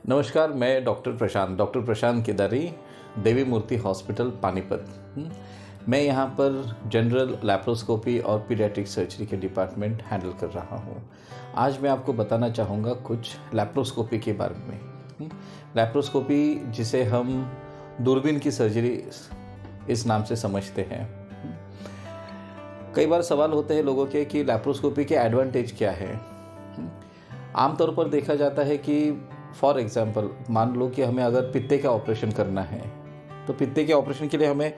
नमस्कार, मैं डॉक्टर प्रशांत केदारी, देवी मूर्ति हॉस्पिटल पानीपत। मैं यहाँ पर जनरल लैप्रोस्कोपी और पीडियाट्रिक सर्जरी के डिपार्टमेंट हैंडल कर रहा हूँ। आज मैं आपको बताना चाहूँगा कुछ लैप्रोस्कोपी के बारे में। लैप्रोस्कोपी जिसे हम दूरबीन की सर्जरी इस नाम से समझते हैं। कई बार सवाल होते हैं लोगों के कि लैप्रोस्कोपी के एडवांटेज क्या है। आमतौर पर देखा जाता है कि फॉर एग्ज़ाम्पल मान लो कि हमें अगर पित्ते का ऑपरेशन करना है तो पित्ते के ऑपरेशन के लिए हमें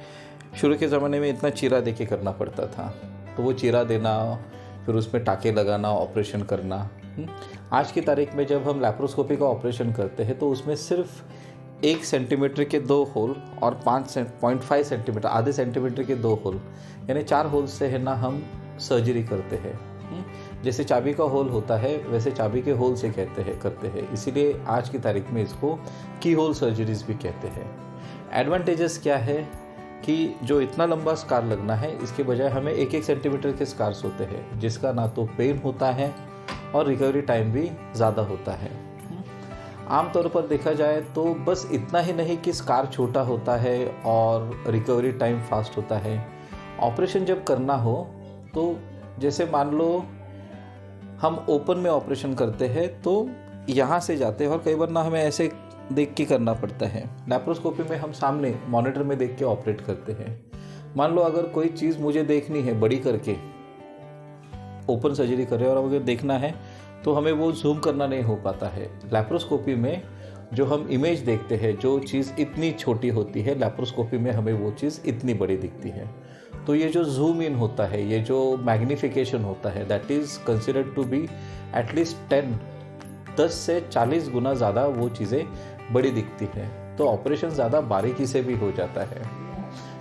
शुरू के ज़माने में इतना चीरा दे के करना पड़ता था। तो वो चीरा देना, फिर उसमें टाँके लगाना, ऑपरेशन करना। आज की तारीख में जब हम लैप्रोस्कोपी का ऑपरेशन करते हैं तो उसमें सिर्फ 1 सेंटीमीटर के 2 होल और 5.5 सेंटीमीटर, आधे सेंटीमीटर के 2 होल, यानी 4 होल से है ना हम सर्जरी करते हैं। जैसे चाबी का होल होता है वैसे चाबी के होल से करते हैं, इसीलिए आज की तारीख में इसको की होल सर्जरीज भी कहते हैं। एडवांटेजेस क्या है कि जो इतना लंबा स्कार लगना है इसके बजाय हमें 1-1 सेंटीमीटर के स्कार्स होते हैं, जिसका ना तो पेन होता है और रिकवरी टाइम भी ज़्यादा होता है। आमतौर पर देखा जाए तो बस इतना ही नहीं कि स्कार छोटा होता है और रिकवरी टाइम फास्ट होता है। ऑपरेशन जब करना हो तो जैसे मान लो हम ओपन में ऑपरेशन करते हैं तो यहाँ से जाते हैं और कई बार ना हमें ऐसे देख के करना पड़ता है। लैप्रोस्कोपी में हम सामने मॉनिटर में देख के ऑपरेट करते हैं। मान लो अगर कोई चीज़ मुझे देखनी है बड़ी करके, ओपन सर्जरी कर रहे हैं और अगर देखना है तो हमें वो जूम करना नहीं हो पाता है। लैप्रोस्कोपी में जो हम इमेज देखते हैं, जो चीज़ इतनी छोटी होती है, लैप्रोस्कोपी में हमें वो चीज़ इतनी बड़ी दिखती है। तो ये जो जूम इन होता है, ये जो मैग्निफिकेशन होता है, that is considered to be एटलीस्ट 10 से 40 गुना ज़्यादा वो चीज़ें बड़ी दिखती है। तो ऑपरेशन ज़्यादा बारीकी से भी हो जाता है।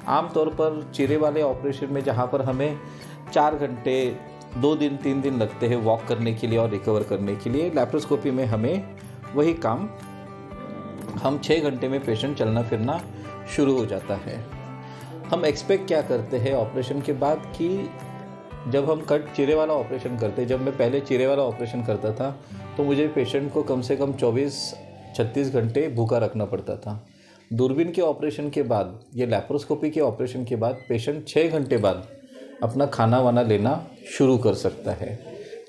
आमतौर पर चीरे वाले ऑपरेशन में जहाँ पर हमें 4 घंटे, 2 दिन 3 दिन लगते हैं वॉक करने के लिए और रिकवर करने के लिए, लैप्रोस्कोपी में हमें वही काम हम 6 घंटे में पेशेंट चलना फिरना शुरू हो जाता है। हम एक्सपेक्ट क्या करते हैं ऑपरेशन के बाद कि जब हम चीरे वाला ऑपरेशन करते, जब मैं पहले चीरे वाला ऑपरेशन करता था तो मुझे पेशेंट को कम से कम 24-36 घंटे भूखा रखना पड़ता था। दूरबीन के ऑपरेशन के बाद, ये लैप्रोस्कोपी के ऑपरेशन के बाद पेशेंट 6 घंटे बाद अपना खाना वाना लेना शुरू कर सकता है।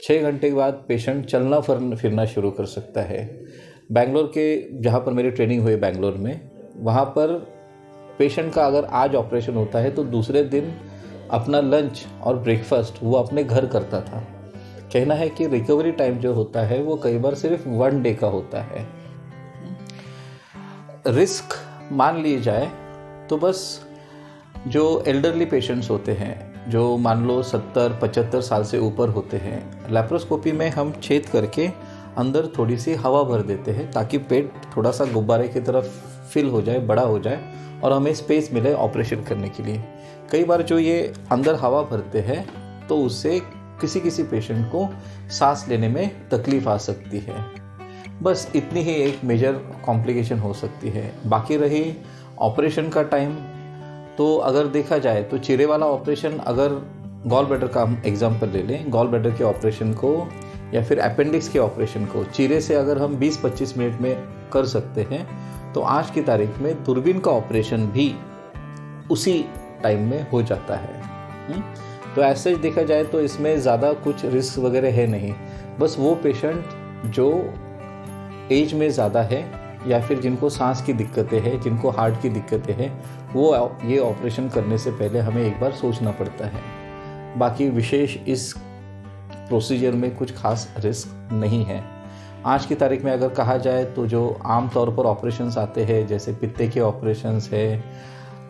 6 घंटे के बाद पेशेंट चलना फिरना शुरू कर सकता है। बेंगलोर के, जहाँ पर मेरी ट्रेनिंग हुई बेंगलोर में, वहाँ पर पेशेंट का अगर आज ऑपरेशन होता है तो दूसरे दिन अपना लंच और ब्रेकफास्ट वो अपने घर करता था। कहना है कि रिकवरी टाइम जो होता है वो कई बार सिर्फ 1 डे का होता है। रिस्क मान लिए जाए तो बस जो एल्डरली पेशेंट्स होते हैं, जो मान लो 70-75 साल से ऊपर होते हैं, लैप्रोस्कोपी में हम छेद करके अंदर थोड़ी सी हवा भर देते हैं ताकि पेट थोड़ा सा गुब्बारे की तरफ फिल हो जाए, बड़ा हो जाए और हमें स्पेस मिले ऑपरेशन करने के लिए। कई बार जो ये अंदर हवा भरते हैं तो उससे किसी पेशेंट को सांस लेने में तकलीफ़ आ सकती है। बस इतनी ही एक मेजर कॉम्प्लिकेशन हो सकती है। बाकी रही ऑपरेशन का टाइम, तो अगर देखा जाए तो चीरे वाला ऑपरेशन, अगर गॉल ब्लैडर का हम एग्जाम्पल ले लें, गॉल ब्लैडर के ऑपरेशन को या फिर अपेंडिक्स के ऑपरेशन को चीरे से अगर हम 20-25 मिनट में कर सकते हैं तो आज की तारीख में दूरबीन का ऑपरेशन भी उसी टाइम में हो जाता है। तो ऐसे देखा जाए तो इसमें ज़्यादा कुछ रिस्क वगैरह है नहीं। बस वो पेशेंट जो एज में ज़्यादा है या फिर जिनको सांस की दिक्कतें हैं, जिनको हार्ट की दिक्कतें हैं, वो ये ऑपरेशन करने से पहले हमें एक बार सोचना पड़ता है। बाकी विशेष इस प्रोसीजर में कुछ खास रिस्क नहीं है। आज की तारीख में अगर कहा जाए तो जो आम तौर पर ऑपरेशंस आते हैं, जैसे पित्ते के ऑपरेशंस है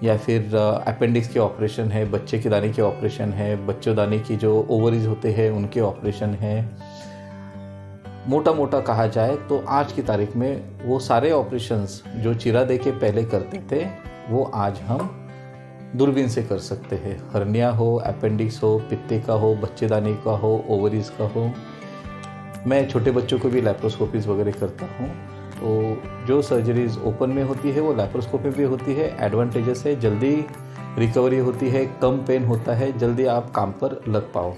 या फिर अपेंडिक्स के ऑपरेशन है, बच्चे के दाने के ऑपरेशन है, बच्चों की जो ओवरीज होते हैं उनके ऑपरेशन है, मोटा कहा जाए तो आज की तारीख में वो सारे ऑपरेशंस जो चीरा दे के पहले करते थे वो आज हम दूरबीन से कर सकते हैं। हर्निया हो, अपेंडिक्स हो, पित्ते का हो, बच्चेदानी का हो, ओवरीज का हो। मैं छोटे बच्चों को भी लैप्रोस्कोपीज़ वगैरह करता हूँ। तो जो सर्जरीज ओपन में होती है वो लैप्रोस्कोपी भी होती है। एडवांटेजेस है, जल्दी रिकवरी होती है, कम पेन होता है, जल्दी आप काम पर लग पाओ।